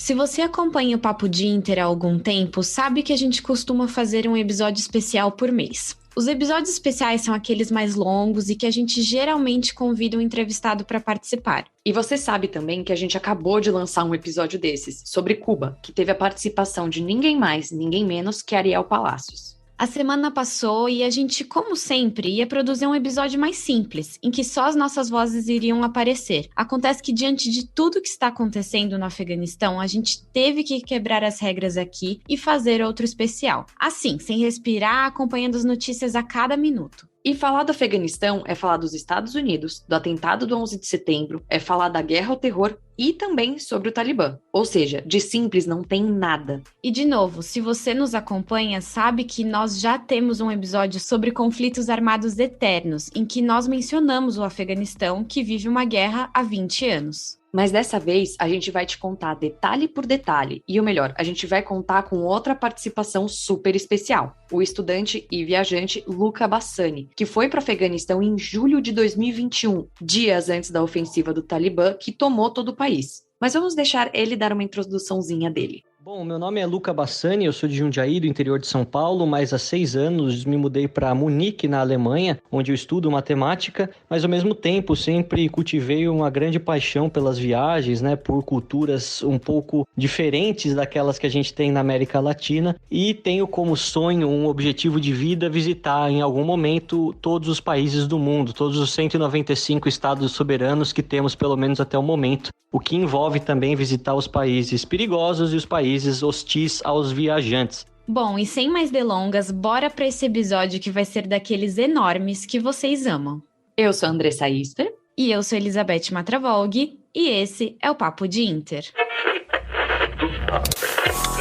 Se você acompanha o Papo de Inter há algum tempo, sabe que a gente costuma fazer um episódio especial por mês. Os episódios especiais são aqueles mais longos e que a gente geralmente convida um entrevistado para participar. E você sabe também que a gente acabou de lançar um episódio desses, sobre Cuba, que teve a participação de ninguém mais, ninguém menos que Ariel Palacios. A semana passou e a gente, como sempre, ia produzir um episódio mais simples, em que só as nossas vozes iriam aparecer. Acontece que, diante de tudo que está acontecendo no Afeganistão, a gente teve que quebrar as regras aqui e fazer outro especial. Assim, sem respirar, acompanhando as notícias a cada minuto. E falar do Afeganistão é falar dos Estados Unidos, do atentado do 11 de setembro, é falar da guerra ao terror e também sobre o Talibã. Ou seja, de simples não tem nada. E de novo, se você nos acompanha, sabe que nós já temos um episódio sobre conflitos armados eternos, em que nós mencionamos o Afeganistão, que vive uma guerra há 20 anos. Mas dessa vez, a gente vai te contar detalhe por detalhe. E o melhor, a gente vai contar com outra participação super especial. O estudante e viajante Luca Bassani, que foi para o Afeganistão em julho de 2021, dias antes da ofensiva do Talibã, que tomou todo o país. Mas vamos deixar ele dar uma introduçãozinha dele. Bom, meu nome é Luca Bassani, eu sou de Jundiaí, do interior de São Paulo, mas há 6 anos me mudei para Munique, na Alemanha, onde eu estudo matemática, mas ao mesmo tempo sempre cultivei uma grande paixão pelas viagens, por culturas um pouco diferentes daquelas que a gente tem na América Latina, e tenho como sonho, um objetivo de vida, visitar em algum momento todos os países do mundo, todos os 195 estados soberanos que temos pelo menos até o momento, o que envolve também visitar os países perigosos e os países hostis aos viajantes. Bom, e sem mais delongas, bora para esse episódio que vai ser daqueles enormes que vocês amam. Eu sou a Andressa Isper. E eu sou Elizabeth Matravolg, e esse é o Papo de Inter.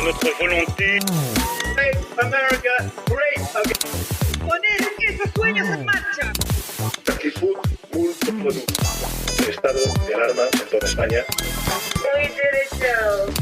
Notre volonté. Make America great again. Poner esos sueños en marcha. Actitud multo producto. El estado de alarma en toda España. We did it, Joe.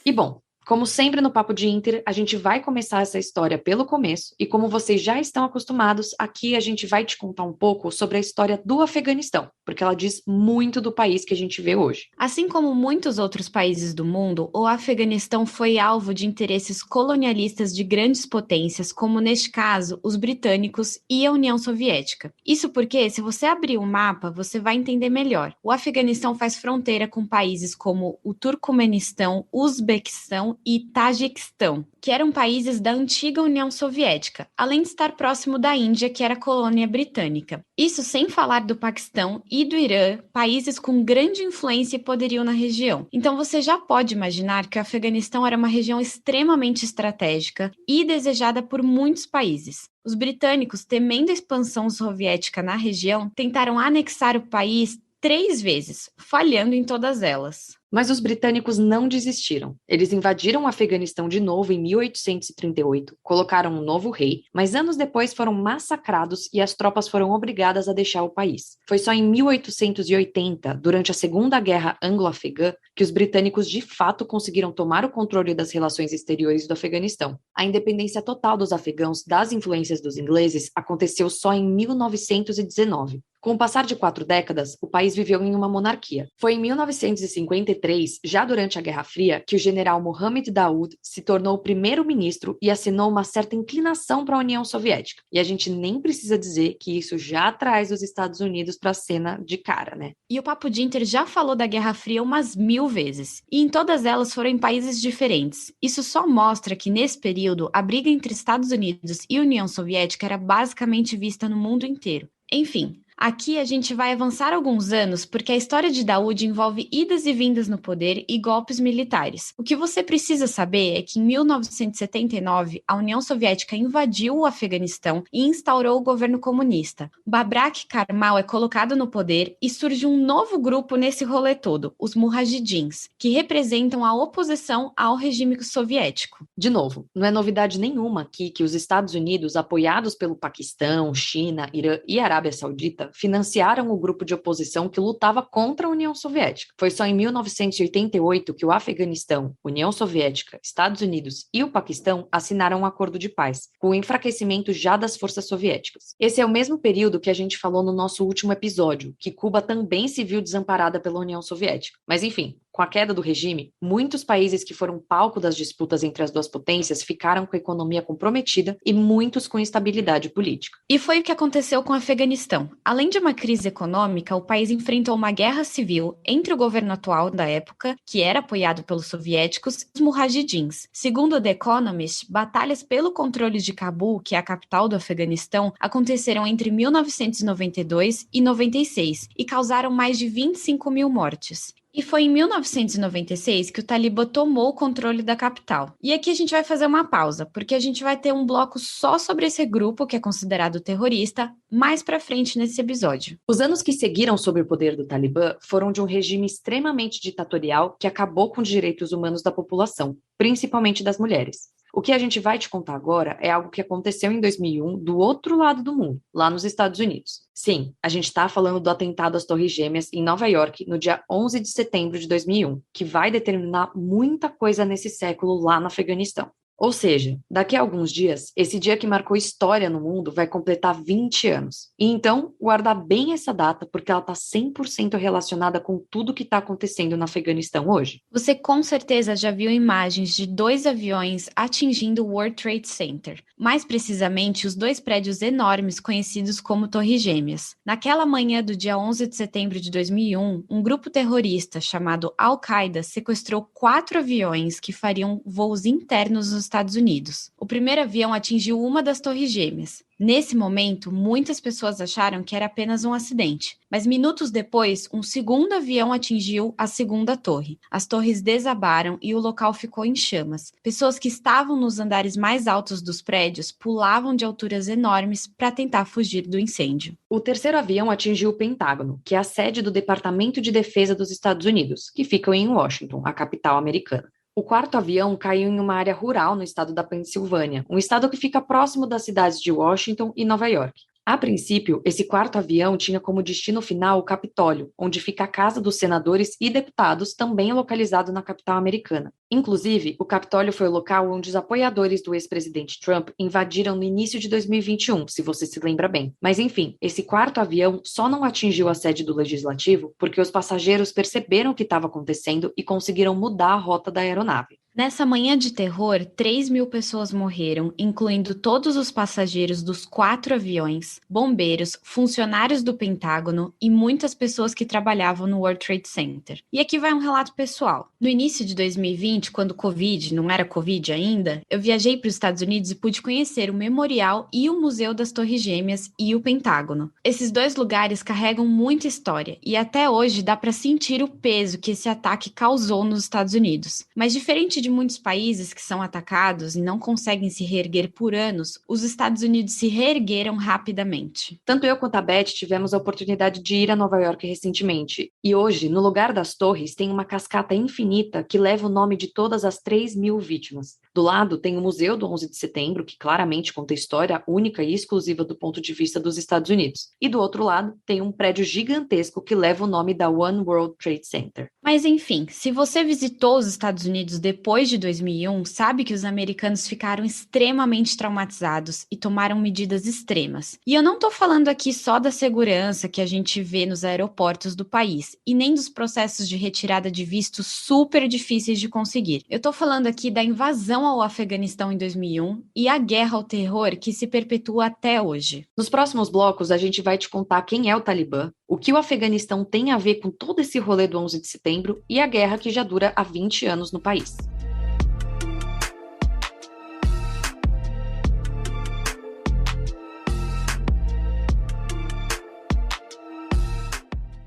E bom, como sempre no Papo de Inter, a gente vai começar essa história pelo começo, e como vocês já estão acostumados, aqui a gente vai te contar um pouco sobre a história do Afeganistão, porque ela diz muito do país que a gente vê hoje. Assim como muitos outros países do mundo, o Afeganistão foi alvo de interesses colonialistas de grandes potências, como neste caso, os britânicos e a União Soviética. Isso porque, se você abrir o mapa, você vai entender melhor. O Afeganistão faz fronteira com países como o Turcomenistão, Uzbequistão e Tajiquistão, que eram países da antiga União Soviética, além de estar próximo da Índia, que era colônia britânica. Isso sem falar do Paquistão e do Irã, países com grande influência e poderio na região. Então você já pode imaginar que o Afeganistão era uma região extremamente estratégica e desejada por muitos países. Os britânicos, temendo a expansão soviética na região, tentaram anexar o país 3 vezes, falhando em todas elas. Mas os britânicos não desistiram. Eles invadiram o Afeganistão de novo em 1838, colocaram um novo rei, mas anos depois foram massacrados e as tropas foram obrigadas a deixar o país. Foi só em 1880, durante a Segunda Guerra Anglo-Afegã, que os britânicos de fato conseguiram tomar o controle das relações exteriores do Afeganistão. A independência total dos afegãos das influências dos ingleses aconteceu só em 1919. Com o passar de 4 décadas, o país viveu em uma monarquia. Foi em 1953, já durante a Guerra Fria, que o general Mohammad Daoud se tornou o primeiro-ministro e assinou uma certa inclinação para a União Soviética. E a gente nem precisa dizer que isso já traz os Estados Unidos para a cena de cara, né? E o Papo de Inter já falou da Guerra Fria umas 1000 vezes, e em todas elas foram em países diferentes. Isso só mostra que, nesse período, a briga entre Estados Unidos e União Soviética era basicamente vista no mundo inteiro. Enfim, aqui a gente vai avançar alguns anos porque a história de Daoud envolve idas e vindas no poder e golpes militares. O que você precisa saber é que em 1979 a União Soviética invadiu o Afeganistão e instaurou o governo comunista. Babrak Karmal é colocado no poder e surge um novo grupo nesse rolê todo, os Mujahidins, que representam a oposição ao regime soviético. De novo, não é novidade nenhuma aqui que os Estados Unidos, apoiados pelo Paquistão, China, Irã e Arábia Saudita, financiaram o grupo de oposição que lutava contra a União Soviética. Foi só em 1988 que o Afeganistão, União Soviética, Estados Unidos e o Paquistão assinaram um acordo de paz, com o enfraquecimento já das forças soviéticas. Esse é o mesmo período que a gente falou no nosso último episódio, que Cuba também se viu desamparada pela União Soviética. Mas enfim, Com a queda do regime, muitos países que foram palco das disputas entre as duas potências ficaram com a economia comprometida e muitos com instabilidade política. E foi o que aconteceu com o Afeganistão. Além de uma crise econômica, o país enfrentou uma guerra civil entre o governo atual da época, que era apoiado pelos soviéticos, e os mujahidins. Segundo The Economist, batalhas pelo controle de Cabul, que é a capital do Afeganistão, aconteceram entre 1992 e 96 e causaram mais de 25 mil mortes. E foi em 1996 que o Talibã tomou o controle da capital. E aqui a gente vai fazer uma pausa, porque a gente vai ter um bloco só sobre esse grupo, que é considerado terrorista, mais pra frente nesse episódio. Os anos que seguiram sob o poder do Talibã foram de um regime extremamente ditatorial que acabou com os direitos humanos da população, principalmente das mulheres. O que a gente vai te contar agora é algo que aconteceu em 2001 do outro lado do mundo, lá nos Estados Unidos. Sim, a gente está falando do atentado às Torres Gêmeas em Nova York no dia 11 de setembro de 2001, que vai determinar muita coisa nesse século lá no Afeganistão. Ou seja, daqui a alguns dias, esse dia que marcou história no mundo vai completar 20 anos. E então, guarda bem essa data, porque ela está 100% relacionada com tudo que está acontecendo no Afeganistão hoje. Você com certeza já viu imagens de 2 aviões atingindo o World Trade Center. Mais precisamente, os 2 prédios enormes conhecidos como Torres Gêmeas. Naquela manhã do dia 11 de setembro de 2001, um grupo terrorista chamado Al-Qaeda sequestrou 4 aviões que fariam voos internos nos Estados Unidos. O primeiro avião atingiu uma das Torres Gêmeas. Nesse momento, muitas pessoas acharam que era apenas um acidente, mas minutos depois, um segundo avião atingiu a segunda torre. As torres desabaram e o local ficou em chamas. Pessoas que estavam nos andares mais altos dos prédios pulavam de alturas enormes para tentar fugir do incêndio. O terceiro avião atingiu o Pentágono, que é a sede do Departamento de Defesa dos Estados Unidos, que fica em Washington, a capital americana. O quarto avião caiu em uma área rural no estado da Pensilvânia, um estado que fica próximo das cidades de Washington e Nova York. A princípio, esse quarto avião tinha como destino final o Capitólio, onde fica a casa dos senadores e deputados, também localizado na capital americana. Inclusive, o Capitólio foi o local onde os apoiadores do ex-presidente Trump invadiram no início de 2021, se você se lembra bem. Mas enfim, esse quarto avião só não atingiu a sede do Legislativo porque os passageiros perceberam o que estava acontecendo e conseguiram mudar a rota da aeronave. Nessa manhã de terror, 3.000 pessoas morreram, incluindo todos os passageiros dos 4 aviões, bombeiros, funcionários do Pentágono e muitas pessoas que trabalhavam no World Trade Center. E aqui vai um relato pessoal. No início de 2020, quando o Covid não era Covid ainda, eu viajei para os Estados Unidos e pude conhecer o Memorial e o Museu das Torres Gêmeas e o Pentágono. Esses 2 lugares carregam muita história e até hoje dá para sentir o peso que esse ataque causou nos Estados Unidos. Mas diferente de muitos países que são atacados e não conseguem se reerguer por anos, os Estados Unidos se reergueram rapidamente. Tanto eu quanto a Beth tivemos a oportunidade de ir a Nova York recentemente. E hoje, no lugar das torres, tem uma cascata infinita que leva o nome de todas as 3.000 vítimas. Do lado tem o Museu do 11 de Setembro, que claramente conta a história única e exclusiva do ponto de vista dos Estados Unidos. E do outro lado tem um prédio gigantesco que leva o nome da One World Trade Center. Mas enfim, se você visitou os Estados Unidos depois de 2001, sabe que os americanos ficaram extremamente traumatizados e tomaram medidas extremas. E eu não tô falando aqui só da segurança que a gente vê nos aeroportos do país, e nem dos processos de retirada de vistos super difíceis de conseguir. Eu tô falando aqui da invasão ao Afeganistão em 2001 e a guerra ao terror que se perpetua até hoje. Nos próximos blocos, a gente vai te contar quem é o Talibã, o que o Afeganistão tem a ver com todo esse rolê do 11 de setembro e a guerra que já dura há 20 anos no país.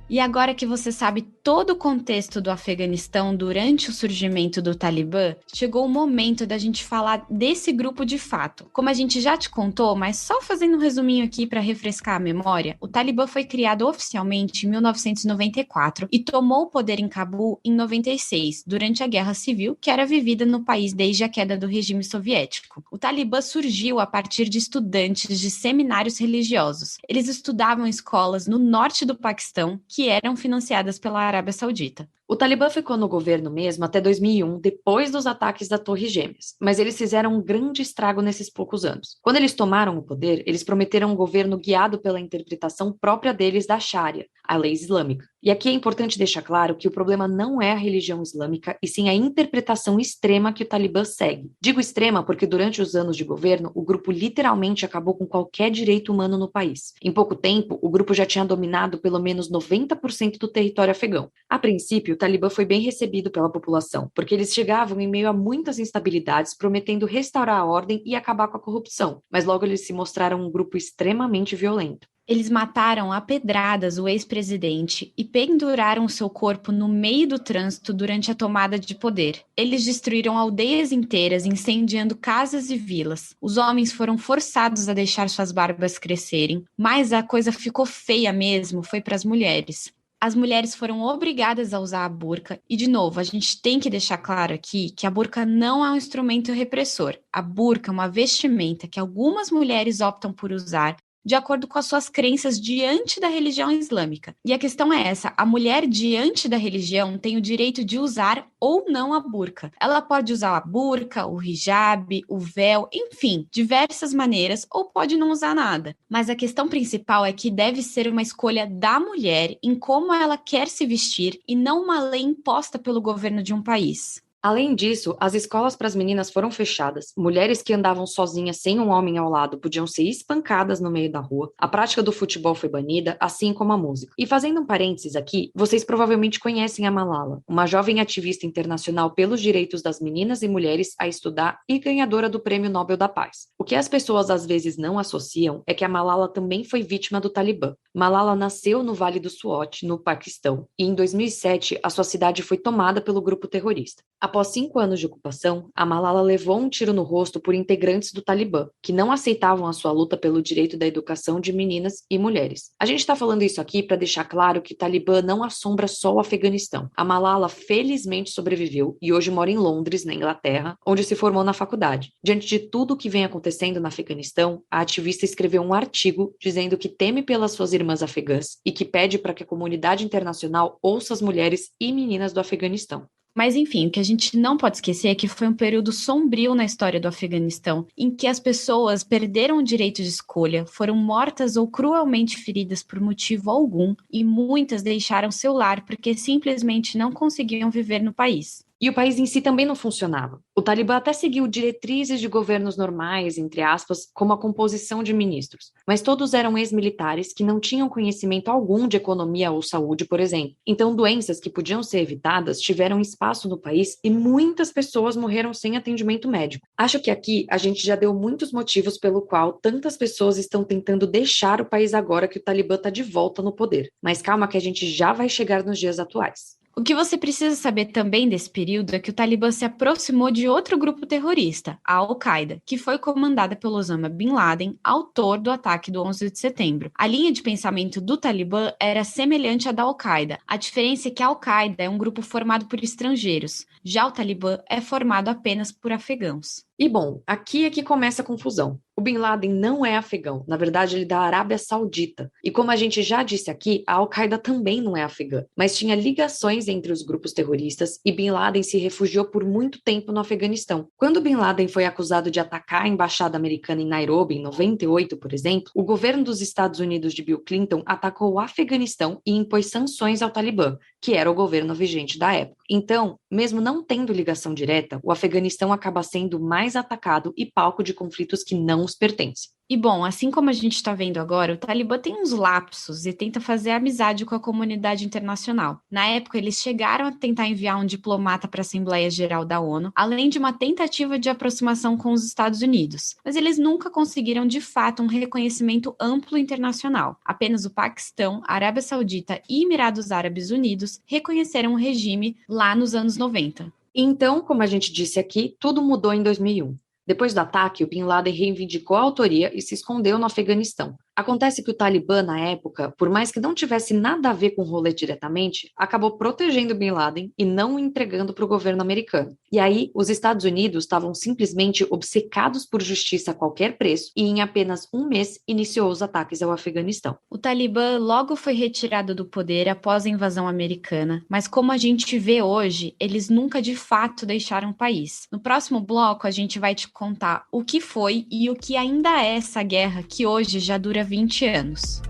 E agora que você sabe todo o contexto do Afeganistão durante o surgimento do Talibã, chegou o momento da gente falar desse grupo de fato. Como a gente já te contou, mas só fazendo um resuminho aqui para refrescar a memória, o Talibã foi criado oficialmente em 1994 e tomou o poder em Cabul em 96, durante a Guerra Civil, que era vivida no país desde a queda do regime soviético. O Talibã surgiu a partir de estudantes de seminários religiosos. Eles estudavam em escolas no norte do Paquistão, que eram financiadas pela Arábia Saudita. O Talibã ficou no governo mesmo até 2001, depois dos ataques da Torre Gêmeas, mas eles fizeram um grande estrago nesses poucos anos. Quando eles tomaram o poder, eles prometeram um governo guiado pela interpretação própria deles da Sharia, a lei islâmica. E aqui é importante deixar claro que o problema não é a religião islâmica, e sim a interpretação extrema que o Talibã segue. Digo extrema porque durante os anos de governo, o grupo literalmente acabou com qualquer direito humano no país. Em pouco tempo, o grupo já tinha dominado pelo menos 90% do território afegão. A princípio, o Talibã foi bem recebido pela população, porque eles chegavam em meio a muitas instabilidades, prometendo restaurar a ordem e acabar com a corrupção, mas logo eles se mostraram um grupo extremamente violento. Eles mataram a pedradas o ex-presidente e penduraram seu corpo no meio do trânsito durante a tomada de poder. Eles destruíram aldeias inteiras, incendiando casas e vilas. Os homens foram forçados a deixar suas barbas crescerem, mas a coisa ficou feia mesmo, foi para as mulheres. As mulheres foram obrigadas a usar a burca, e de novo, a gente tem que deixar claro aqui que a burca não é um instrumento repressor. A burca é uma vestimenta que algumas mulheres optam por usar de acordo com as suas crenças diante da religião islâmica. E a questão é essa, a mulher diante da religião tem o direito de usar ou não a burca. Ela pode usar a burca, o hijab, o véu, enfim, diversas maneiras, ou pode não usar nada. Mas a questão principal é que deve ser uma escolha da mulher em como ela quer se vestir e não uma lei imposta pelo governo de um país. Além disso, as escolas para as meninas foram fechadas, mulheres que andavam sozinhas sem um homem ao lado podiam ser espancadas no meio da rua, a prática do futebol foi banida, assim como a música. E fazendo um parênteses aqui, vocês provavelmente conhecem a Malala, uma jovem ativista internacional pelos direitos das meninas e mulheres a estudar e ganhadora do Prêmio Nobel da Paz. O que as pessoas às vezes não associam é que a Malala também foi vítima do Talibã. Malala nasceu no Vale do Swat, no Paquistão, e em 2007 a sua cidade foi tomada pelo grupo terrorista. Após 5 anos de ocupação, a Malala levou um tiro no rosto por integrantes do Talibã, que não aceitavam a sua luta pelo direito da educação de meninas e mulheres. A gente está falando isso aqui para deixar claro que o Talibã não assombra só o Afeganistão. A Malala felizmente sobreviveu e hoje mora em Londres, na Inglaterra, onde se formou na faculdade. Diante de tudo o que vem acontecendo no Afeganistão, a ativista escreveu um artigo dizendo que teme pelas suas irmãs afegãs e que pede para que a comunidade internacional ouça as mulheres e meninas do Afeganistão. Mas enfim, o que a gente não pode esquecer é que foi um período sombrio na história do Afeganistão, em que as pessoas perderam o direito de escolha, foram mortas ou cruelmente feridas por motivo algum, e muitas deixaram seu lar porque simplesmente não conseguiam viver no país. E o país em si também não funcionava. O Talibã até seguiu diretrizes de governos normais, entre aspas, como a composição de ministros, mas todos eram ex-militares que não tinham conhecimento algum de economia ou saúde, por exemplo. Então, doenças que podiam ser evitadas tiveram espaço no país e muitas pessoas morreram sem atendimento médico. Acho que aqui a gente já deu muitos motivos pelo qual tantas pessoas estão tentando deixar o país agora que o Talibã está de volta no poder. Mas calma que a gente já vai chegar nos dias atuais. O que você precisa saber também desse período é que o Talibã se aproximou de outro grupo terrorista, a Al-Qaeda, que foi comandada pelo Osama Bin Laden, autor do ataque do 11 de setembro. A linha de pensamento do Talibã era semelhante à da Al-Qaeda. A diferença é que a Al-Qaeda é um grupo formado por estrangeiros, já o Talibã é formado apenas por afegãos. E bom, aqui é que começa a confusão. O Bin Laden não é afegão, na verdade ele é da Arábia Saudita. E como a gente já disse aqui, a Al-Qaeda também não é afegã, mas tinha ligações entre os grupos terroristas e Bin Laden se refugiou por muito tempo no Afeganistão. Quando Bin Laden foi acusado de atacar a embaixada americana em Nairobi, em 98, por exemplo, o governo dos Estados Unidos de Bill Clinton atacou o Afeganistão e impôs sanções ao Talibã, que era o governo vigente da época. Então, mesmo não tendo ligação direta, o Afeganistão acaba sendo mais atacado e palco de conflitos que não os pertencem. E bom, assim como a gente está vendo agora, o Talibã tem uns lapsos e tenta fazer amizade com a comunidade internacional. Na época, eles chegaram a tentar enviar um diplomata para a Assembleia Geral da ONU, além de uma tentativa de aproximação com os Estados Unidos. Mas eles nunca conseguiram, de fato, um reconhecimento amplo internacional. Apenas o Paquistão, a Arábia Saudita e Emirados Árabes Unidos reconheceram o regime lá nos anos 90. Então, como a gente disse aqui, tudo mudou em 2001. Depois do ataque, o Bin Laden reivindicou a autoria e se escondeu no Afeganistão. Acontece que o Talibã, na época, por mais que não tivesse nada a ver com o rolê diretamente, acabou protegendo Bin Laden e não o entregando para o governo americano. E aí, os Estados Unidos estavam simplesmente obcecados por justiça a qualquer preço e em apenas um mês iniciou os ataques ao Afeganistão. O Talibã logo foi retirado do poder após a invasão americana, mas como a gente vê hoje, eles nunca de fato deixaram o país. No próximo bloco, a gente vai te contar o que foi e o que ainda é essa guerra que hoje já dura 20 anos.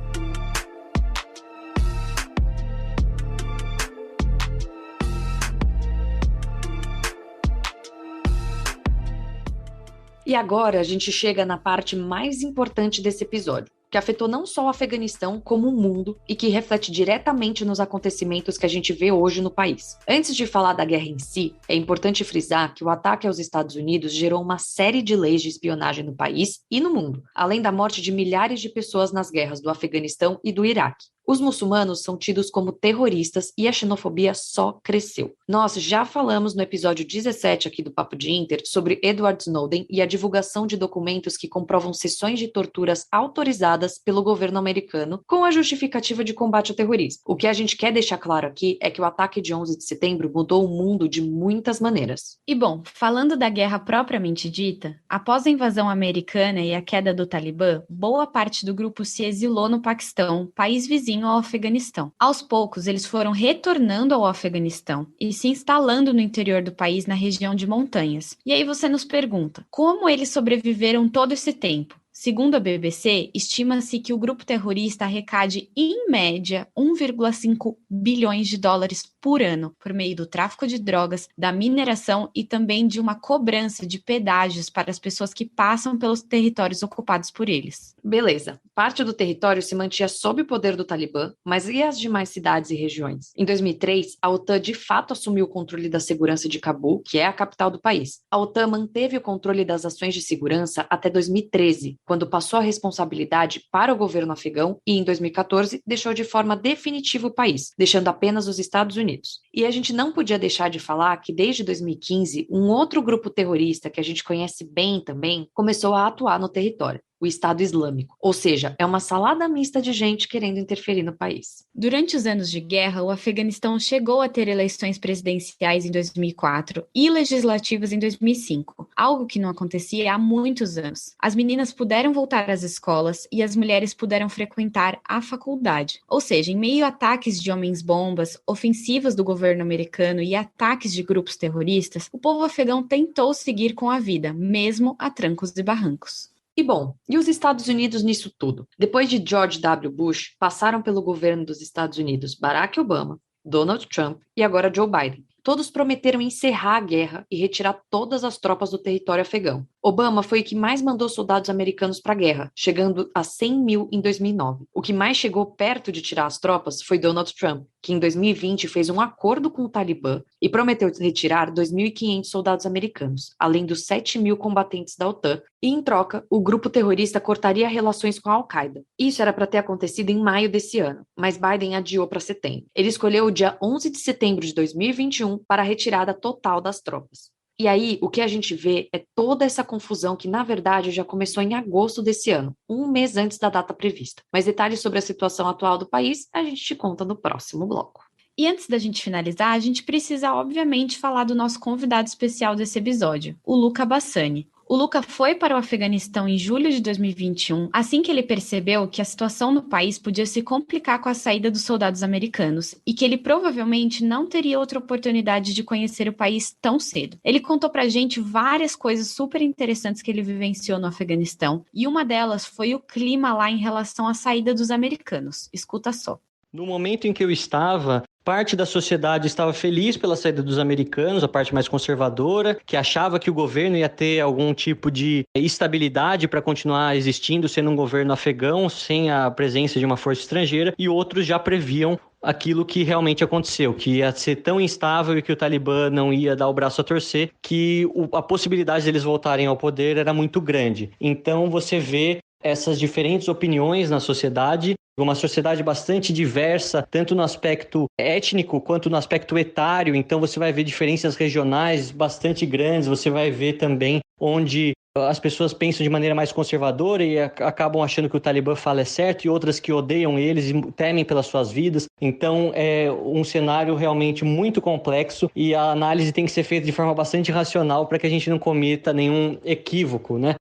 E agora a gente chega na parte mais importante desse episódio, que afetou não só o Afeganistão, como o mundo e que reflete diretamente nos acontecimentos que a gente vê hoje no país. Antes de falar da guerra em si, é importante frisar que o ataque aos Estados Unidos gerou uma série de leis de espionagem no país e no mundo, além da morte de milhares de pessoas nas guerras do Afeganistão e do Iraque. Os muçulmanos são tidos como terroristas e a xenofobia só cresceu. Nós já falamos no episódio 17 aqui do Papo de Inter sobre Edward Snowden e a divulgação de documentos que comprovam sessões de torturas autorizadas pelo governo americano com a justificativa de combate ao terrorismo. O que a gente quer deixar claro aqui é que o ataque de 11 de setembro mudou o mundo de muitas maneiras. E bom, falando da guerra propriamente dita, após a invasão americana e a queda do Talibã, boa parte do grupo se exilou no Paquistão, país vizinho ao Afeganistão. Aos poucos, eles foram retornando ao Afeganistão e se instalando no interior do país na região de montanhas. E aí você nos pergunta, como eles sobreviveram todo esse tempo? Segundo a BBC, estima-se que o grupo terrorista arrecade, em média, 1,5 bilhões de dólares por ano, por meio do tráfico de drogas, da mineração e também de uma cobrança de pedágios para as pessoas que passam pelos territórios ocupados por eles. Beleza, parte do território se mantinha sob o poder do Talibã, mas e as demais cidades e regiões? Em 2003, a OTAN de fato assumiu o controle da segurança de Cabul, que é a capital do país. A OTAN manteve o controle das ações de segurança até 2013, quando passou a responsabilidade para o governo afegão e, em 2014, deixou de forma definitiva o país, deixando apenas os Estados Unidos. E a gente não podia deixar de falar que, desde 2015, um outro grupo terrorista que a gente conhece bem também começou a atuar no território. O Estado Islâmico, ou seja, é uma salada mista de gente querendo interferir no país. Durante os anos de guerra, o Afeganistão chegou a ter eleições presidenciais em 2004 e legislativas em 2005, algo que não acontecia há muitos anos. As meninas puderam voltar às escolas e as mulheres puderam frequentar a faculdade. Ou seja, em meio a ataques de homens-bombas, ofensivas do governo americano e ataques de grupos terroristas, o povo afegão tentou seguir com a vida, mesmo a trancos e barrancos. E bom, e os Estados Unidos nisso tudo? Depois de George W. Bush, passaram pelo governo dos Estados Unidos Barack Obama, Donald Trump e agora Joe Biden. Todos prometeram encerrar a guerra e retirar todas as tropas do território afegão. Obama foi o que mais mandou soldados americanos para a guerra, chegando a 100 mil em 2009. O que mais chegou perto de tirar as tropas foi Donald Trump, que em 2020 fez um acordo com o Talibã e prometeu retirar 2.500 soldados americanos, além dos 7 mil combatentes da OTAN, e em troca, o grupo terrorista cortaria relações com a Al-Qaeda. Isso era para ter acontecido em maio desse ano, mas Biden adiou para setembro. Ele escolheu o dia 11 de setembro de 2021 para a retirada total das tropas. E aí, o que a gente vê é toda essa confusão que, na verdade, já começou em agosto desse ano, um mês antes da data prevista. Mas detalhes sobre a situação atual do país, a gente te conta no próximo bloco. E antes da gente finalizar, a gente precisa, obviamente, falar do nosso convidado especial desse episódio, o Luca Bassani. O Luca foi para o Afeganistão em julho de 2021, assim que ele percebeu que a situação no país podia se complicar com a saída dos soldados americanos e que ele provavelmente não teria outra oportunidade de conhecer o país tão cedo. Ele contou pra gente várias coisas super interessantes que ele vivenciou no Afeganistão, e uma delas foi o clima lá em relação à saída dos americanos. Escuta só. No momento em que eu estava, parte da sociedade estava feliz pela saída dos americanos, a parte mais conservadora, que achava que o governo ia ter algum tipo de estabilidade para continuar existindo, sendo um governo afegão, sem a presença de uma força estrangeira, e outros já previam aquilo que realmente aconteceu, que ia ser tão instável e que o Talibã não ia dar o braço a torcer, que a possibilidade deles voltarem ao poder era muito grande. Então você vê essas diferentes opiniões na sociedade, uma sociedade bastante diversa, tanto no aspecto étnico quanto no aspecto etário. Então você vai ver diferenças regionais bastante grandes, você vai ver também onde as pessoas pensam de maneira mais conservadora e acabam achando que o Talibã fala é certo, e outras que odeiam eles e temem pelas suas vidas. Então é um cenário realmente muito complexo e a análise tem que ser feita de forma bastante racional para que a gente não cometa nenhum equívoco, né?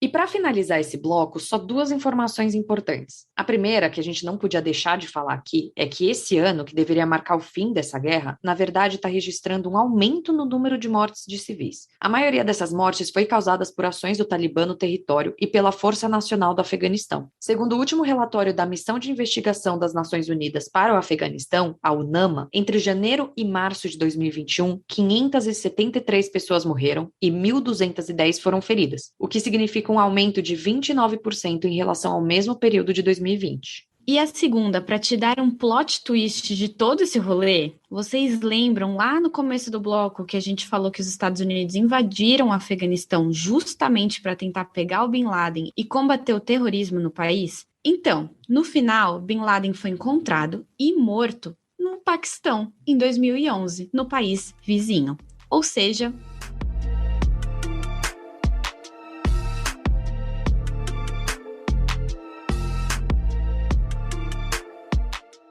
E para finalizar esse bloco, só 2 informações importantes. A primeira, que a gente não podia deixar de falar aqui, é que esse ano, que deveria marcar o fim dessa guerra, na verdade está registrando um aumento no número de mortes de civis. A maioria dessas mortes foi causada por ações do Talibã no território e pela Força Nacional do Afeganistão. Segundo o último relatório da Missão de Investigação das Nações Unidas para o Afeganistão, a UNAMA, entre janeiro e março de 2021, 573 pessoas morreram e 1.210 foram feridas, o que significa um aumento de 29% em relação ao mesmo período de 2020. E a segunda, para te dar um plot twist de todo esse rolê, vocês lembram lá no começo do bloco que a gente falou que os Estados Unidos invadiram o Afeganistão justamente para tentar pegar o Bin Laden e combater o terrorismo no país? Então, no final, Bin Laden foi encontrado e morto no Paquistão, em 2011, no país vizinho. Ou seja,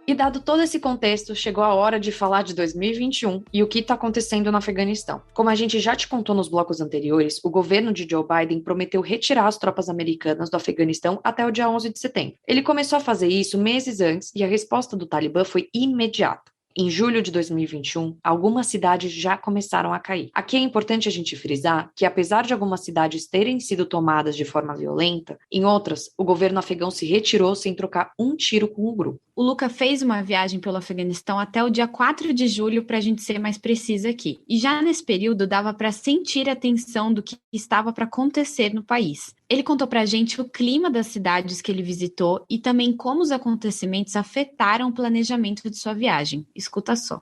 e dado todo esse contexto, chegou a hora de falar de 2021 e o que está acontecendo no Afeganistão. Como a gente já te contou nos blocos anteriores, o governo de Joe Biden prometeu retirar as tropas americanas do Afeganistão até o dia 11 de setembro. Ele começou a fazer isso meses antes e a resposta do Talibã foi imediata. Em julho de 2021, algumas cidades já começaram a cair. Aqui é importante a gente frisar que, apesar de algumas cidades terem sido tomadas de forma violenta, em outras, o governo afegão se retirou sem trocar um tiro com o grupo. o Luca fez uma viagem pelo Afeganistão até o dia 4 de julho, para a gente ser mais precisa aqui. E já nesse período dava para sentir a tensão do que estava para acontecer no país. Ele contou para a gente o clima das cidades que ele visitou e também como os acontecimentos afetaram o planejamento de sua viagem. Escuta só.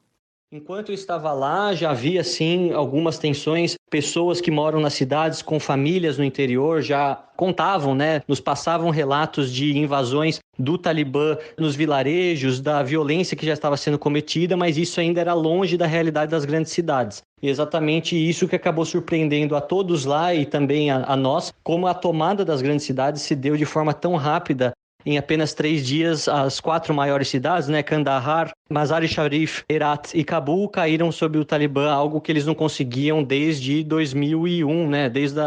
Enquanto eu estava lá, já havia, sim, algumas tensões. Pessoas que moram nas cidades com famílias no interior já contavam, nos passavam relatos de invasões do Talibã nos vilarejos, da violência que já estava sendo cometida, mas isso ainda era longe da realidade das grandes cidades. E exatamente isso que acabou surpreendendo a todos lá e também a nós, como a tomada das grandes cidades se deu de forma tão rápida. Em apenas 3 dias, as 4 maiores cidades, Kandahar, Mazar-e-Sharif, Herat e Cabul, caíram sob o Talibã, algo que eles não conseguiam desde 2001, desde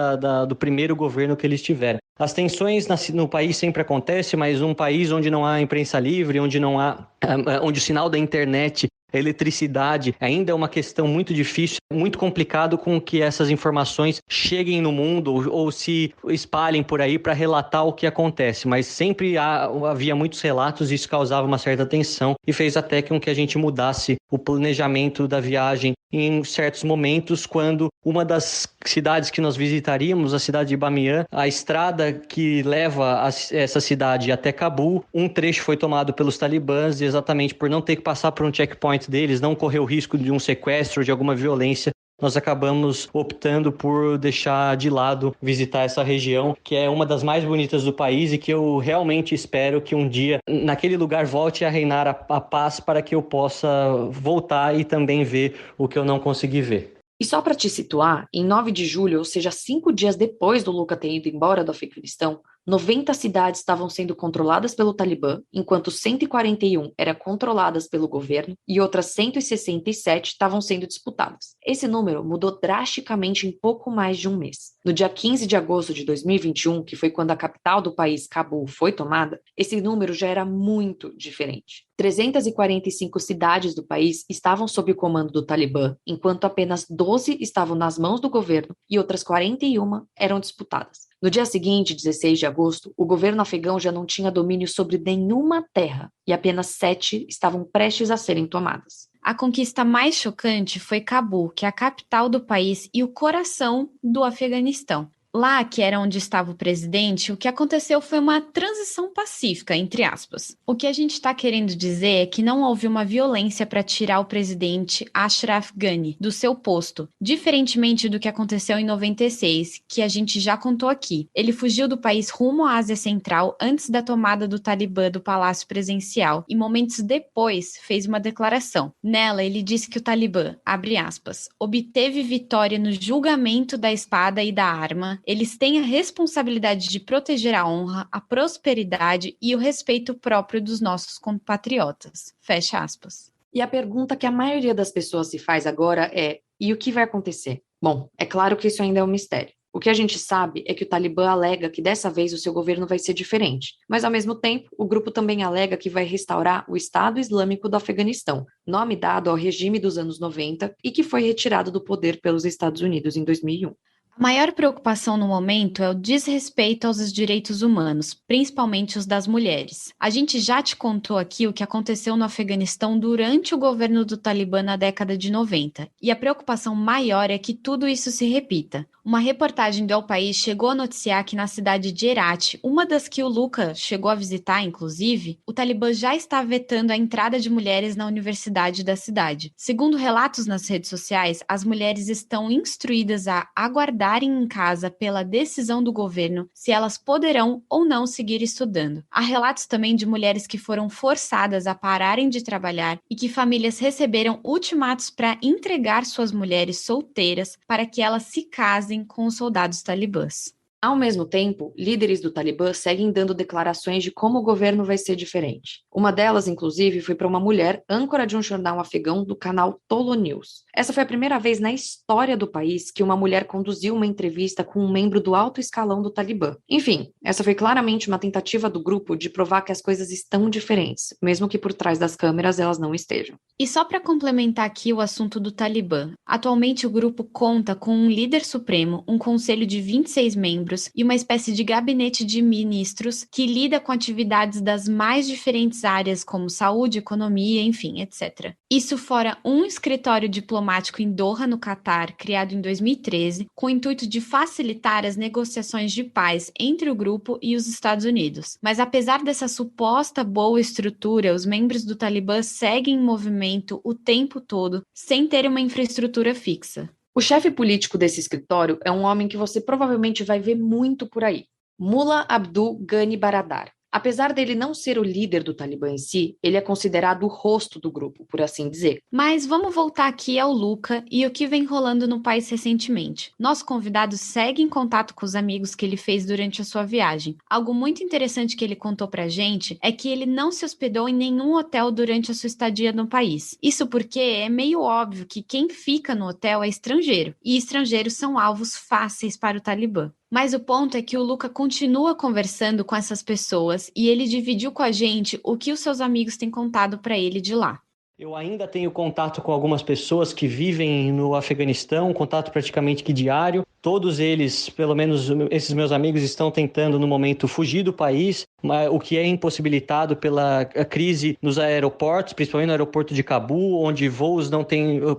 do primeiro governo que eles tiveram. As tensões no país sempre acontecem, mas um país onde não há imprensa livre, onde o sinal da internet, a eletricidade, ainda é uma questão muito difícil, muito complicado com que essas informações cheguem no mundo ou se espalhem por aí para relatar o que acontece, mas sempre havia muitos relatos e isso causava uma certa tensão e fez até com que a gente mudasse o planejamento da viagem em certos momentos, quando uma das cidades que nós visitaríamos, a cidade de Bamiyan, a estrada que leva essa cidade até Cabul, um trecho foi tomado pelos talibãs e exatamente por não ter que passar por um checkpoint deles, não correr o risco de um sequestro, de alguma violência, nós acabamos optando por deixar de lado visitar essa região, que é uma das mais bonitas do país e que eu realmente espero que um dia naquele lugar volte a reinar a paz para que eu possa voltar e também ver o que eu não consegui ver. E só para te situar, em 9 de julho, ou seja, 5 dias depois do Luca ter ido embora do Afeganistão, 90 cidades estavam sendo controladas pelo Talibã, enquanto 141 eram controladas pelo governo e outras 167 estavam sendo disputadas. Esse número mudou drasticamente em pouco mais de um mês. No dia 15 de agosto de 2021, que foi quando a capital do país, Cabul, foi tomada, esse número já era muito diferente. 345 cidades do país estavam sob o comando do Talibã, enquanto apenas 12 estavam nas mãos do governo e outras 41 eram disputadas. No dia seguinte, 16 de agosto, o governo afegão já não tinha domínio sobre nenhuma terra e apenas 7 estavam prestes a serem tomadas. A conquista mais chocante foi Cabul, que é a capital do país e o coração do Afeganistão. Lá, que era onde estava o presidente, o que aconteceu foi uma transição pacífica, entre aspas. O que a gente está querendo dizer é que não houve uma violência para tirar o presidente Ashraf Ghani do seu posto, diferentemente do que aconteceu em 96, que a gente já contou aqui. Ele fugiu do país rumo à Ásia Central antes da tomada do Talibã do Palácio Presidencial e momentos depois fez uma declaração. Nela, ele disse que o Talibã, abre aspas, obteve vitória no julgamento da espada e da arma. Eles têm a responsabilidade de proteger a honra, a prosperidade e o respeito próprio dos nossos compatriotas. Fecha aspas. E a pergunta que a maioria das pessoas se faz agora é: e o que vai acontecer? Bom, é claro que isso ainda é um mistério. O que a gente sabe é que o Talibã alega que dessa vez o seu governo vai ser diferente, mas ao mesmo tempo, o grupo também alega que vai restaurar o Estado Islâmico do Afeganistão, nome dado ao regime dos anos 90 e que foi retirado do poder pelos Estados Unidos em 2001. A maior preocupação no momento é o desrespeito aos direitos humanos, principalmente os das mulheres. A gente já te contou aqui o que aconteceu no Afeganistão durante o governo do Talibã na década de 90, e a preocupação maior é que tudo isso se repita. Uma reportagem do El País chegou a noticiar que na cidade de Herat, uma das que o Luca chegou a visitar, inclusive, o Talibã já está vetando a entrada de mulheres na universidade da cidade. Segundo relatos nas redes sociais, as mulheres estão instruídas a aguardarem em casa pela decisão do governo se elas poderão ou não seguir estudando. Há relatos também de mulheres que foram forçadas a pararem de trabalhar e que famílias receberam ultimatos para entregar suas mulheres solteiras para que elas se casem com os soldados talibãs. Ao mesmo tempo, líderes do Talibã seguem dando declarações de como o governo vai ser diferente. Uma delas, inclusive, foi para uma mulher âncora de um jornal afegão do canal Tolo News. Essa foi a primeira vez na história do país que uma mulher conduziu uma entrevista com um membro do alto escalão do Talibã. Enfim, essa foi claramente uma tentativa do grupo de provar que as coisas estão diferentes, mesmo que por trás das câmeras elas não estejam. E só para complementar aqui o assunto do Talibã, atualmente o grupo conta com um líder supremo, um conselho de 26 membros e uma espécie de gabinete de ministros que lida com atividades das mais diferentes áreas como saúde, economia, enfim, etc. Isso fora um escritório diplomático em Doha, no Catar, criado em 2013, com o intuito de facilitar as negociações de paz entre o grupo e os Estados Unidos. Mas apesar dessa suposta boa estrutura, os membros do Talibã seguem em movimento o tempo todo, sem ter uma infraestrutura fixa. O chefe político desse escritório é um homem que você provavelmente vai ver muito por aí, Mullah Abdul Ghani Baradar. Apesar dele não ser o líder do Talibã em si, ele é considerado o rosto do grupo, por assim dizer. Mas vamos voltar aqui ao Luca e o que vem rolando no país recentemente. Nosso convidado segue em contato com os amigos que ele fez durante a sua viagem. Algo muito interessante que ele contou pra gente é que ele não se hospedou em nenhum hotel durante a sua estadia no país. Isso porque é meio óbvio que quem fica no hotel é estrangeiro, e estrangeiros são alvos fáceis para o Talibã. Mas o ponto é que o Luca continua conversando com essas pessoas e ele dividiu com a gente o que os seus amigos têm contado para ele de lá. Eu ainda tenho contato com algumas pessoas que vivem no Afeganistão, contato praticamente que diário. Todos eles, pelo menos esses meus amigos, estão tentando no momento fugir do país, o que é impossibilitado pela crise nos aeroportos, principalmente no aeroporto de Cabul, onde voos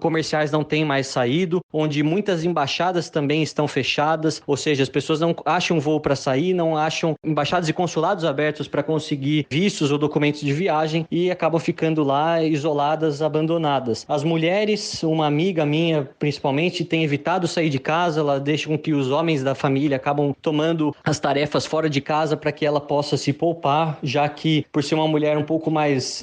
comerciais não têm mais saído, onde muitas embaixadas também estão fechadas, ou seja, as pessoas não acham voo para sair, não acham embaixadas e consulados abertos para conseguir vistos ou documentos de viagem e acabam ficando lá isoladas, abandonadas. As mulheres, uma amiga minha principalmente, tem evitado sair de casa, ela deixa com que os homens da família acabam tomando as tarefas fora de casa para que ela possa se poupar, já que por ser uma mulher um pouco mais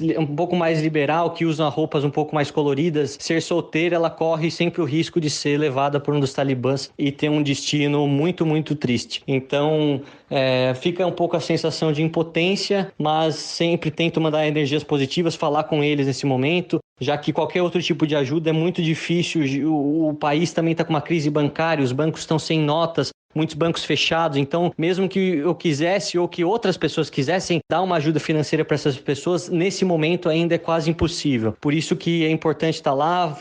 liberal, que usa roupas um pouco mais coloridas, ser solteira, ela corre sempre o risco de ser levada por um dos talibãs e ter um destino muito, muito triste. Então, fica um pouco a sensação de impotência, mas sempre tento mandar energias positivas, falar com eles nesse momento, já que qualquer outro tipo de ajuda é muito difícil. O país também está com uma crise bancária, os bancos estão sem notas, muitos bancos fechados, então mesmo que eu quisesse ou que outras pessoas quisessem dar uma ajuda financeira para essas pessoas, nesse momento ainda é quase impossível. Por isso que é importante estar lá,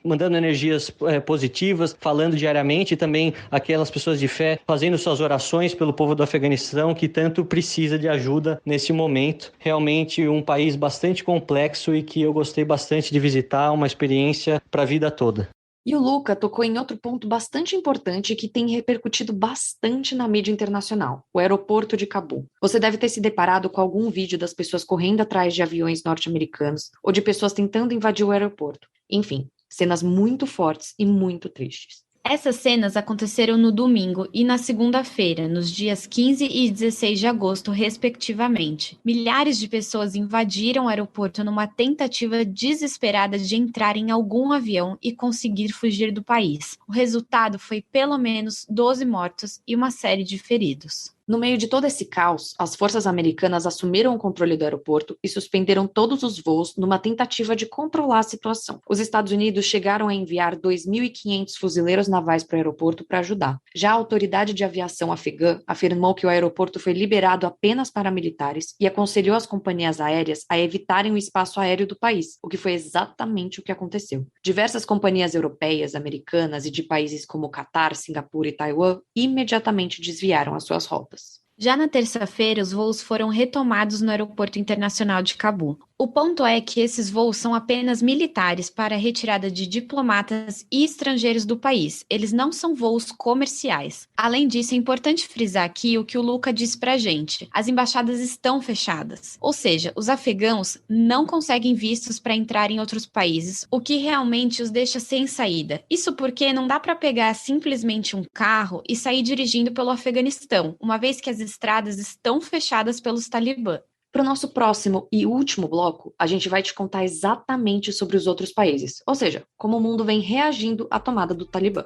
mandando energias positivas, falando diariamente, e também aquelas pessoas de fé fazendo suas orações pelo povo do Afeganistão, que tanto precisa de ajuda nesse momento. Realmente um país bastante complexo e que eu gostei bastante de visitar, uma experiência para a vida toda. E o Luca tocou em outro ponto bastante importante que tem repercutido bastante na mídia internacional, o aeroporto de Cabul. Você deve ter se deparado com algum vídeo das pessoas correndo atrás de aviões norte-americanos ou de pessoas tentando invadir o aeroporto. Enfim, cenas muito fortes e muito tristes. Essas cenas aconteceram no domingo e na segunda-feira, nos dias 15 e 16 de agosto, respectivamente. Milhares de pessoas invadiram o aeroporto numa tentativa desesperada de entrar em algum avião e conseguir fugir do país. O resultado foi pelo menos 12 mortos e uma série de feridos. No meio de todo esse caos, as forças americanas assumiram o controle do aeroporto e suspenderam todos os voos numa tentativa de controlar a situação. Os Estados Unidos chegaram a enviar 2.500 fuzileiros navais para o aeroporto para ajudar. Já a autoridade de aviação afegã afirmou que o aeroporto foi liberado apenas para militares e aconselhou as companhias aéreas a evitarem o espaço aéreo do país, o que foi exatamente o que aconteceu. Diversas companhias europeias, americanas e de países como Catar, Singapura e Taiwan imediatamente desviaram as suas rotas. Já na terça-feira, os voos foram retomados no Aeroporto Internacional de Cabul. O ponto é que esses voos são apenas militares para a retirada de diplomatas e estrangeiros do país. Eles não são voos comerciais. Além disso, é importante frisar aqui o que o Luca disse pra gente. As embaixadas estão fechadas. Ou seja, os afegãos não conseguem vistos para entrar em outros países, o que realmente os deixa sem saída. Isso porque não dá para pegar simplesmente um carro e sair dirigindo pelo Afeganistão, uma vez que as estradas estão fechadas pelos talibã. Para o nosso próximo e último bloco, a gente vai te contar exatamente sobre os outros países, ou seja, como o mundo vem reagindo à tomada do Talibã.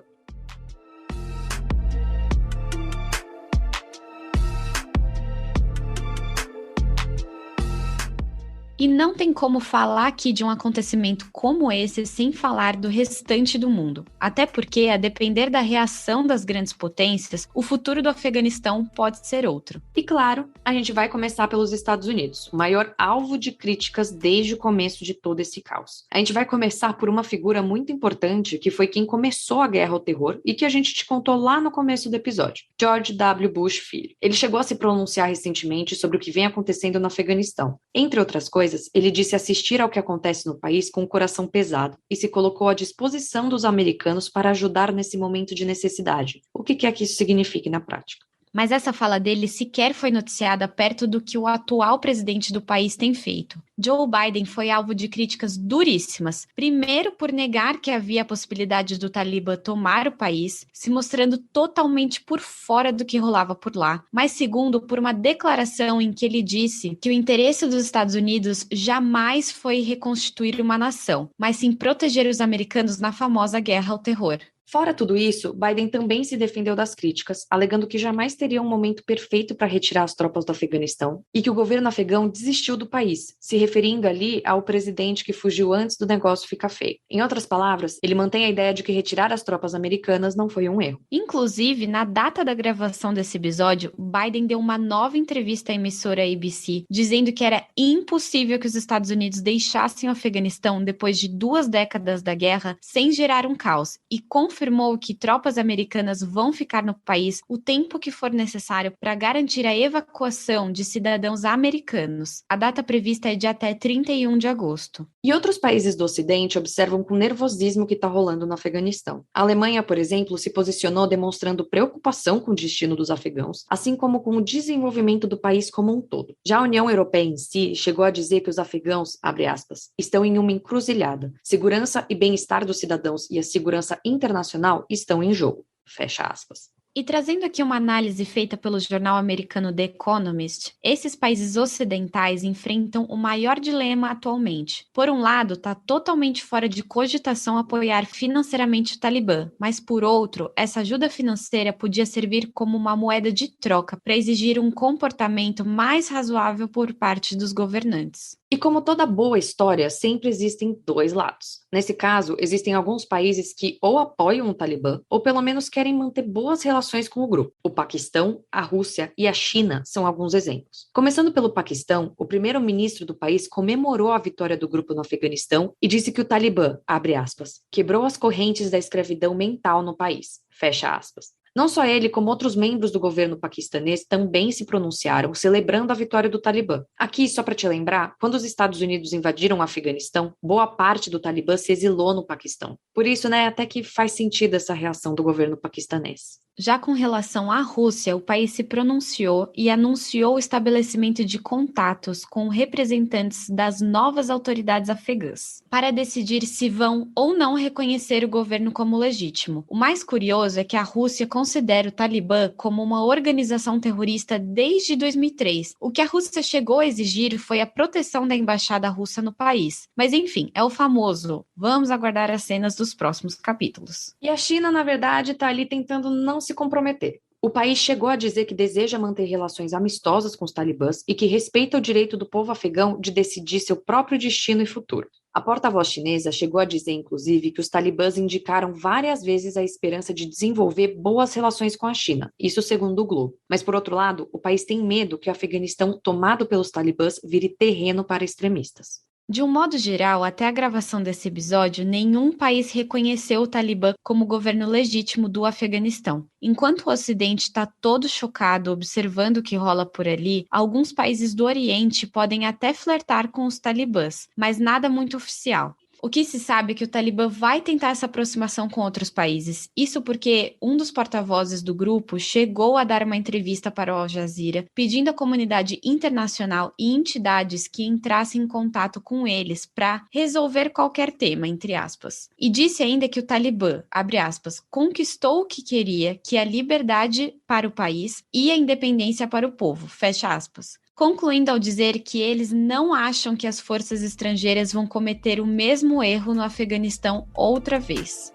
E não tem como falar aqui de um acontecimento como esse sem falar do restante do mundo. Até porque, a depender da reação das grandes potências, o futuro do Afeganistão pode ser outro. E claro, a gente vai começar pelos Estados Unidos, o maior alvo de críticas desde o começo de todo esse caos. A gente vai começar por uma figura muito importante que foi quem começou a guerra ao terror e que a gente te contou lá no começo do episódio, George W. Bush Filho. Ele chegou a se pronunciar recentemente sobre o que vem acontecendo no Afeganistão. Entre outras coisas, ele disse assistir ao que acontece no país com o coração pesado e se colocou à disposição dos americanos para ajudar nesse momento de necessidade. O que quer que isso signifique na prática? Mas essa fala dele sequer foi noticiada perto do que o atual presidente do país tem feito. Joe Biden foi alvo de críticas duríssimas, primeiro por negar que havia a possibilidade do Talibã tomar o país, se mostrando totalmente por fora do que rolava por lá, mas segundo por uma declaração em que ele disse que o interesse dos Estados Unidos jamais foi reconstituir uma nação, mas sim proteger os americanos na famosa guerra ao terror. Fora tudo isso, Biden também se defendeu das críticas, alegando que jamais teria um momento perfeito para retirar as tropas do Afeganistão e que o governo afegão desistiu do país, se referindo ali ao presidente que fugiu antes do negócio ficar feio. Em outras palavras, ele mantém a ideia de que retirar as tropas americanas não foi um erro. Inclusive, na data da gravação desse episódio, Biden deu uma nova entrevista à emissora ABC, dizendo que era impossível que os Estados Unidos deixassem o Afeganistão depois de 2 décadas da guerra sem gerar um caos e confirmou que tropas americanas vão ficar no país o tempo que for necessário para garantir a evacuação de cidadãos americanos. A data prevista é de até 31 de agosto. E outros países do Ocidente observam com nervosismo o que está rolando no Afeganistão. A Alemanha, por exemplo, se posicionou demonstrando preocupação com o destino dos afegãos, assim como com o desenvolvimento do país como um todo. Já a União Europeia em si chegou a dizer que os afegãos, abre aspas, estão em uma encruzilhada. Segurança e bem-estar dos cidadãos e a segurança internacional estão em jogo. Fecha aspas. E trazendo aqui uma análise feita pelo jornal americano The Economist, esses países ocidentais enfrentam o maior dilema atualmente. Por um lado, está totalmente fora de cogitação apoiar financeiramente o Talibã, mas por outro, essa ajuda financeira podia servir como uma moeda de troca para exigir um comportamento mais razoável por parte dos governantes. E como toda boa história, sempre existem 2 lados. Nesse caso, existem alguns países que ou apoiam o Talibã, ou pelo menos querem manter boas relações com o grupo. O Paquistão, a Rússia e a China são alguns exemplos. Começando pelo Paquistão, o primeiro-ministro do país comemorou a vitória do grupo no Afeganistão e disse que o Talibã, abre aspas, quebrou as correntes da escravidão mental no país, fecha aspas. Não só ele, como outros membros do governo paquistanês também se pronunciaram, celebrando a vitória do Talibã. Aqui, só para te lembrar, quando os Estados Unidos invadiram o Afeganistão, boa parte do Talibã se exilou no Paquistão. Por isso, até que faz sentido essa reação do governo paquistanês. Já com relação à Rússia, o país se pronunciou e anunciou o estabelecimento de contatos com representantes das novas autoridades afegãs, para decidir se vão ou não reconhecer o governo como legítimo. O mais curioso é que a Rússia considera o Talibã como uma organização terrorista desde 2003. O que a Rússia chegou a exigir foi a proteção da embaixada russa no país. Mas enfim, é o famoso, vamos aguardar as cenas dos próximos capítulos. E a China, na verdade, está ali tentando não se comprometer. O país chegou a dizer que deseja manter relações amistosas com os talibãs e que respeita o direito do povo afegão de decidir seu próprio destino e futuro. A porta-voz chinesa chegou a dizer, inclusive, que os talibãs indicaram várias vezes a esperança de desenvolver boas relações com a China, isso segundo o Globo. Mas, por outro lado, o país tem medo que o Afeganistão, tomado pelos talibãs, vire terreno para extremistas. De um modo geral, até a gravação desse episódio, nenhum país reconheceu o Talibã como governo legítimo do Afeganistão. Enquanto o Ocidente está todo chocado observando o que rola por ali, alguns países do Oriente podem até flertar com os talibãs, mas nada muito oficial. O que se sabe é que o Talibã vai tentar essa aproximação com outros países. Isso porque um dos porta-vozes do grupo chegou a dar uma entrevista para o Al Jazeera, pedindo à comunidade internacional e entidades que entrassem em contato com eles para resolver qualquer tema, entre aspas. E disse ainda que o Talibã, abre aspas, conquistou o que queria, que é a liberdade para o país e a independência para o povo, fecha aspas. Concluindo ao dizer que eles não acham que as forças estrangeiras vão cometer o mesmo erro no Afeganistão outra vez.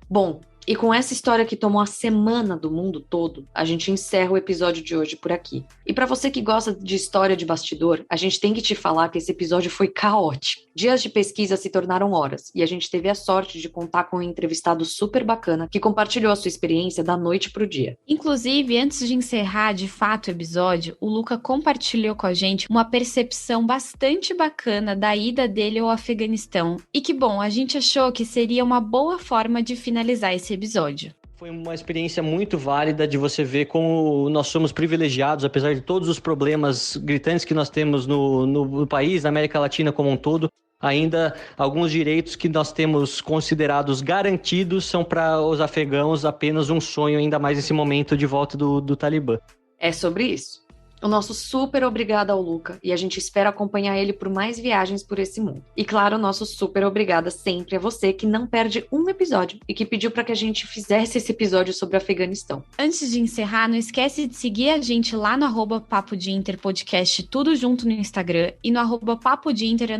Bom, e com essa história que tomou a semana do mundo todo, a gente encerra o episódio de hoje por aqui. E para você que gosta de história de bastidor, a gente tem que te falar que esse episódio foi caótico. Dias de pesquisa se tornaram horas, e a gente teve a sorte de contar com um entrevistado super bacana que compartilhou a sua experiência da noite pro dia. Inclusive, antes de encerrar de fato o episódio, o Luca compartilhou com a gente uma percepção bastante bacana da ida dele ao Afeganistão. E que bom, a gente achou que seria uma boa forma de finalizar esse episódio. Foi uma experiência muito válida de você ver como nós somos privilegiados, apesar de todos os problemas gritantes que nós temos no país, na América Latina como um todo. Ainda alguns direitos que nós temos considerados garantidos são para os afegãos apenas um sonho, ainda mais nesse momento de volta do Talibã. É sobre isso. O nosso super obrigado ao Luca, e a gente espera acompanhar ele por mais viagens por esse mundo. E claro, nosso super obrigada sempre a você que não perde um episódio e que pediu para que a gente fizesse esse episódio sobre o Afeganistão. Antes de encerrar, não esquece de seguir a gente lá no @Papo de Inter Podcast, tudo junto no Instagram, e no @Papo de Inter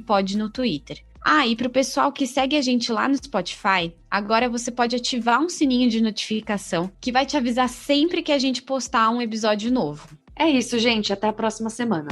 _pod no Twitter. Ah, e pro pessoal que segue a gente lá no Spotify, agora você pode ativar um sininho de notificação que vai te avisar sempre que a gente postar um episódio novo. É isso, gente. Até a próxima semana.